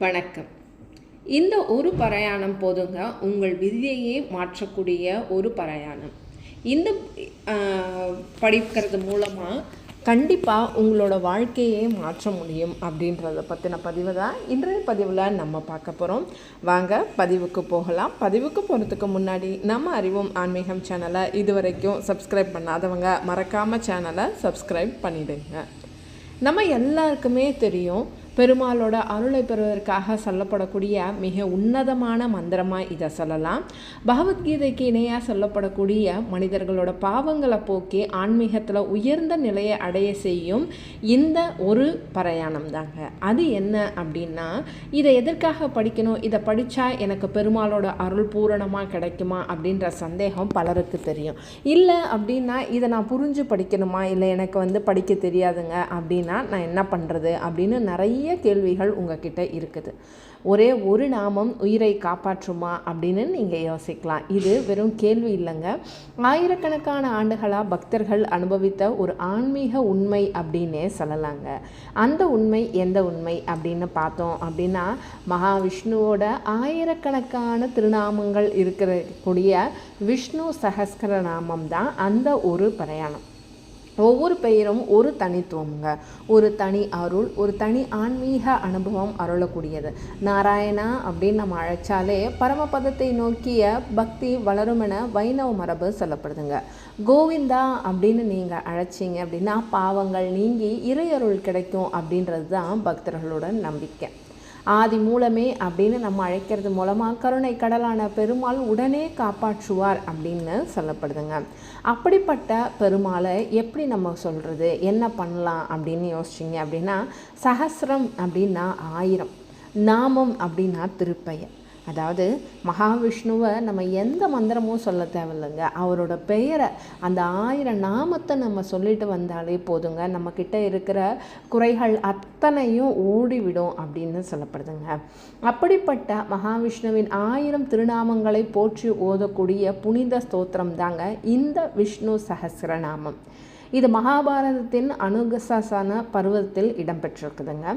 வணக்கம். இந்த ஒரு பிரயாணம் போதுங்க உங்கள் விதியையே மாற்றக்கூடிய ஒரு பிரயாணம். இந்த படிக்கிறது மூலமாக கண்டிப்பாக உங்களோட வாழ்க்கையே மாற்ற முடியும் அப்படின்றத பற்றின பதிவு தான் இன்றைய பதிவில் நம்ம பார்க்க போகிறோம். வாங்க பதிவுக்கு போகலாம். பதிவுக்கு போகிறதுக்கு முன்னாடி நம்ம அறிவோம் ஆன்மீகம் சேனலை இது வரைக்கும் சப்ஸ்கிரைப் பண்ணாதவங்க மறக்காமல் சேனலை சப்ஸ்கிரைப் பண்ணிவிடுங்க. நம்ம எல்லாருக்குமே தெரியும், பெருமாளோட அருளை பெறுவதற்காக சொல்லப்படக்கூடிய மிக உன்னதமான மந்திரமாக இதை சொல்லலாம். பகவத்கீதைக்கு இணையாக சொல்லப்படக்கூடிய மனிதர்களோட பாவங்களை போக்கி ஆன்மீகத்தில் உயர்ந்த நிலையை அடைய செய்யும் இந்த ஒரு பிரயாணம் தாங்க. அது என்ன அப்படின்னா, இதை எதற்காக படிக்கணும், இதை படித்தா எனக்கு பெருமாளோட அருள் பூரணமாக கிடைக்குமா அப்படின்ற சந்தேகம் பலருக்கு தெரியும். இல்லை அப்படின்னா இதை நான் புரிஞ்சு படிக்கணுமா, இல்லை எனக்கு படிக்க தெரியாதுங்க அப்படின்னா நான் என்ன பண்ணுறது அப்படின்னு நிறைய கேள்விகள் உங்ககிட்ட இருக்குது. ஒரே ஒரு நாமம் உயிரை காப்பாற்றுமா அப்படின்னு நீங்கள் யோசிக்கலாம். இது வெறும் கேள்வி இல்லைங்க, ஆயிரக்கணக்கான ஆண்டுகளாக பக்தர்கள் அனுபவித்த ஒரு ஆன்மீக உண்மை அப்படின்னே சொல்லலாங்க. அந்த உண்மை எந்த உண்மை அப்படின்னு பார்த்தோம் அப்படின்னா, மகாவிஷ்ணுவோட ஆயிரக்கணக்கான திருநாமங்கள் இருக்கக்கூடிய விஷ்ணு சஹஸ்ரநாமம் தான் அந்த ஒரு பிரயாணம். ஒவ்வொரு பெயரும் ஒரு தனித்துவங்க, ஒரு தனி அருள், ஒரு தனி ஆன்மீக அனுபவம் அருளக்கூடியது. நாராயணா அப்படின்னு நம்ம அழைச்சாலே பரமபதத்தை நோக்கிய பக்தி வளரும் என வைணவ மரபு சொல்லப்படுதுங்க. கோவிந்தா அப்படின்னு நீங்கள் அழைச்சிங்க அப்படின்னா பாவங்கள் நீங்கி இறையருள் கிடைக்கும் அப்படின்றது தான் பக்தர்களோட நம்பிக்கை. ஆதி மூலமே அப்படின்னு நம்ம அழைக்கிறது மூலமாக கருணை கடலான பெருமாள் உடனே காப்பாற்றுவார் அப்படின்னு சொல்லப்படுதுங்க. அப்படிப்பட்ட பெருமாளை எப்படி நம்ம சொல்கிறது, என்ன பண்ணலாம் அப்படின்னு யோசிச்சிங்க அப்படின்னா, சஹஸ்ரம் அப்படின்னா 1000, நாமம் அப்படின்னா திருப்பெயர். அதாவது மகாவிஷ்ணுவை நம்ம எந்த மந்திரமும் சொல்ல தேவையில்லைங்க, அவரோட பெயரை அந்த 1000 நாமத்தை நம்ம சொல்லிட்டு வந்தாலே போதுங்க, நம்மக்கிட்ட இருக்கிற குறைகள் அத்தனையும் ஓடிவிடும் அப்படின்னு சொல்லப்படுதுங்க. அப்படிப்பட்ட மகாவிஷ்ணுவின் 1000 திருநாமங்களை போற்றி ஓதக்கூடிய புனித ஸ்தோத்திரம் தாங்க இந்த விஷ்ணு சஹஸ்ரநாமம். இது மகாபாரதத்தின் அனுசாசன பருவத்தில் இடம்பெற்றிருக்குதுங்க.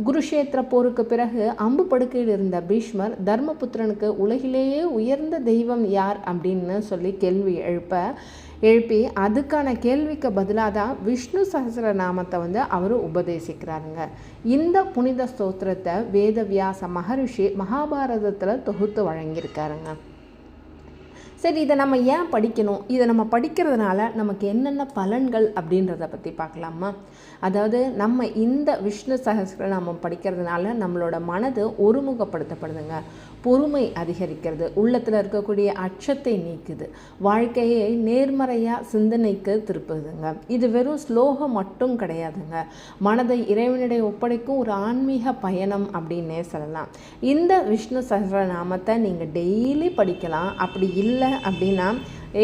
குருஷேத்திர போருக்கு பிறகு அம்பு படுக்கையில் இருந்த பீஷ்மர் தர்மபுத்திரனுக்கு உலகிலேயே உயர்ந்த தெய்வம் யார் அப்படின்னு சொல்லி கேள்வி எழுப்பி அதுக்கான கேள்விக்கு பதிலாக தான் விஷ்ணு சஹஸ்ரநாமத்தை அவர் உபதேசிக்கிறாருங்க. இந்த புனித ஸ்தோத்திரத்தை வேதவியாச மகரிஷி மகாபாரதத்தில் தொகுத்து வழங்கியிருக்காருங்க. சரி, இதை நம்ம ஏன் படிக்கணும், இதை நம்ம படிக்கிறதுனால நமக்கு என்னென்ன பலன்கள் அப்படின்றத பற்றி பார்க்கலாமா? அதாவது நம்ம இந்த விஷ்ணு சஹஸ்ரநாமம் படிக்கிறதுனால நம்மளோட மனது ஒருமுகப்படுத்தப்படுதுங்க, பொறுமை அதிகரிக்கிறது, உள்ளத்தில் இருக்கக்கூடிய அச்சத்தை நீக்குது, வாழ்க்கையை நேர்மறையாக சிந்தனைக்கு திருப்புதுங்க. இது வெறும் ஸ்லோகம் மட்டும் கிடையாதுங்க, மனதை இறைவனிடையே ஒப்படைக்கும் ஒரு ஆன்மீக பயணம் அப்படின்னே சொல்லலாம். இந்த விஷ்ணு சஹஸ்ரநாமத்தை நீங்கள் டெய்லி படிக்கலாம். அப்படி இல்லை அப்படின்னா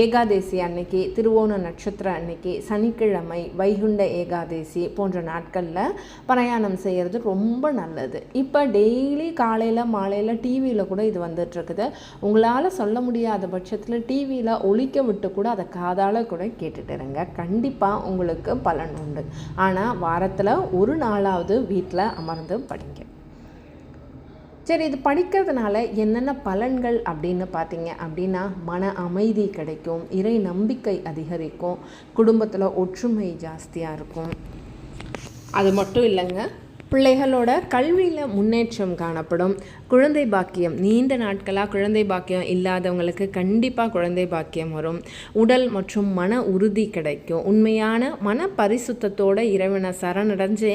ஏகாதேசி அன்னைக்கு, திருவோண நட்சத்திரம் அன்னைக்கு, சனிக்கிழமை, வைகுண்ட ஏகாதேசி போன்ற நாட்களில் பிரயாணம் செய்கிறது ரொம்ப நல்லது. இப்போ டெய்லி காலையில் மாலையில் டிவியில் கூட இது வந்துட்டுருக்குது. உங்களால் சொல்ல முடியாத பட்சத்தில் டிவியில் ஒலிக்க விட்டு கூட அதை காதால் கூட கேட்டுட்டுருங்க, கண்டிப்பாக உங்களுக்கு பலன் உண்டு. ஆனால் வாரத்தில் ஒரு நாளாவது வீட்டில் அமர்ந்து படிங்க. சரி, இது படிக்கிறதுனால என்னென்ன பலன்கள் அப்படின்னு பார்த்தீங்க அப்படின்னா, மன அமைதி கிடைக்கும், இறை நம்பிக்கை அதிகரிக்கும், குடும்பத்தில் ஒற்றுமை ஜாஸ்தியாக இருக்கும். அது மட்டும் இல்லைங்க, பிள்ளைகளோட கல்வியில் முன்னேற்றம் காணப்படும். குழந்தை பாக்கியம், நீண்ட நாட்களாக குழந்தை பாக்கியம் இல்லாதவங்களுக்கு கண்டிப்பாக குழந்தை பாக்கியம் வரும். உடல் மற்றும் மன உறுதி கிடைக்கும். உண்மையான மன பரிசுத்தத்தோட இறைவனை சரணடைஞ்சு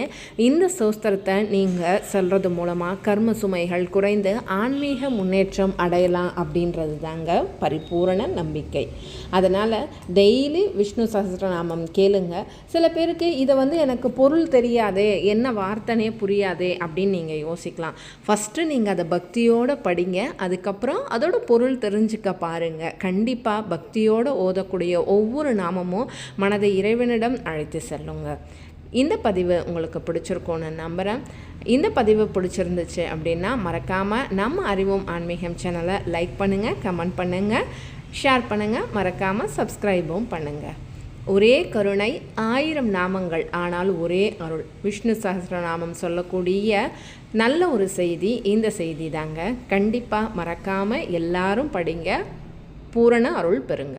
இந்த சோஸ்திரத்தை நீங்கள் சொல்கிறது மூலமாக கர்ம சுமைகள் குறைந்து ஆன்மீக முன்னேற்றம் அடையலாம் அப்படின்றது தாங்க பரிபூரண நம்பிக்கை. அதனால் டெய்லி விஷ்ணு சஹஸ்ரநாமம் கேளுங்க. சில பேருக்கு இதை எனக்கு பொருள் தெரியாதே, என்ன வார்த்தை புரியாதே அப்படின்னு நீங்கள் யோசிக்கலாம். ஃபஸ்ட்டு நீங்கள் அதை பக்தியோடு படிங்க, அதுக்கப்புறம் அதோட பொருள் தெரிஞ்சுக்க பாருங்கள். கண்டிப்பாக பக்தியோடு ஓதக்கூடிய ஒவ்வொரு நாமமும் மனதை இறைவனிடம் அழைத்து செல்லுங்க. இந்த பதிவு உங்களுக்கு பிடிச்சிருக்கோன்னு நம்புகிறேன். இந்த பதிவு பிடிச்சிருந்துச்சு அப்படின்னா மறக்காமல் நம்ம அறிவோம் ஆன்மீகம் சேனலை லைக் பண்ணுங்கள், கமெண்ட் பண்ணுங்கள், ஷேர் பண்ணுங்கள், மறக்காமல் சப்ஸ்கிரைபும் பண்ணுங்கள். ஒரே கருணை 1000 நாமங்கள் ஆனால் ஒரே அருள். விஷ்ணு சஹஸ்ரநாமம் சொல்லக்கூடிய நல்ல ஒரு செய்தி இந்த செய்தி தாங்க. கண்டிப்பாக மறக்காமல் எல்லாரும் படிங்க, பூரண அருள் பெறுங்க.